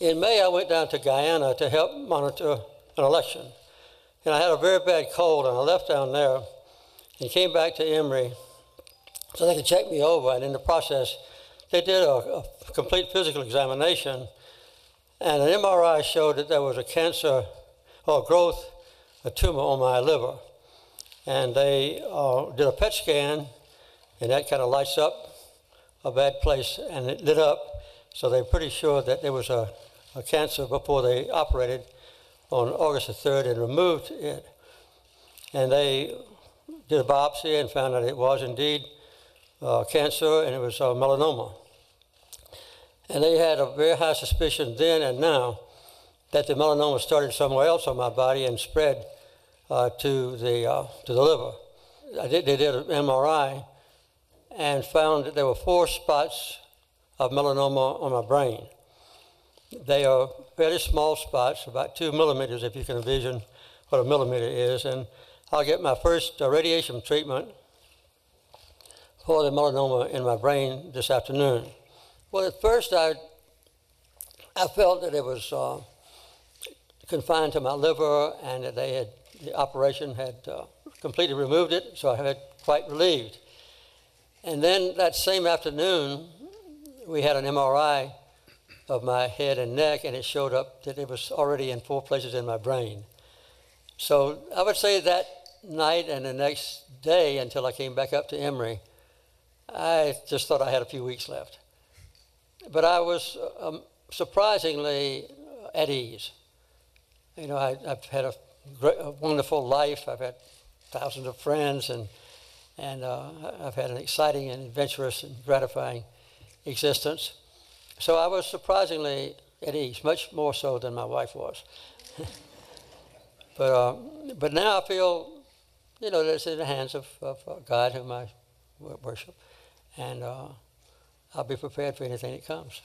In May, I went down to Guyana to help monitor an election. And I had a very bad cold, and I left down there and came back to Emory so they could check me over. And in the process, they did a complete physical examination, and an MRI showed that there was a cancer or growth, a tumor on my liver. And they did a PET scan, and that kind of lights up a bad place, and it lit up. So they're pretty sure that there was a cancer before they operated on August the 3rd and removed it. And they did a biopsy and found that it was indeed cancer, and it was melanoma. And they had a very high suspicion then and now that the melanoma started somewhere else on my body and spread to the liver. They did an MRI and found that there were 4 spots of melanoma on my brain. They are very small spots, about 2 millimeters, if you can envision what a millimeter is. And I'll get my first radiation treatment for the melanoma in my brain this afternoon. Well, at first I felt that it was confined to my liver, and that the operation had completely removed it, so I had quite relieved. And then that same afternoon, we had an MRI of my head and neck, and it showed up that it was already in 4 places in my brain. So I would say that night and the next day until I came back up to Emory, I just thought I had a few weeks left. But I was surprisingly at ease. You know, I've had a wonderful life. I've had thousands of friends, and I've had an exciting and adventurous and gratifying existence. So I was surprisingly at ease, much more so than my wife was. But now I feel, you know, that it's in the hands of God, whom I worship, and I'll be prepared for anything that comes.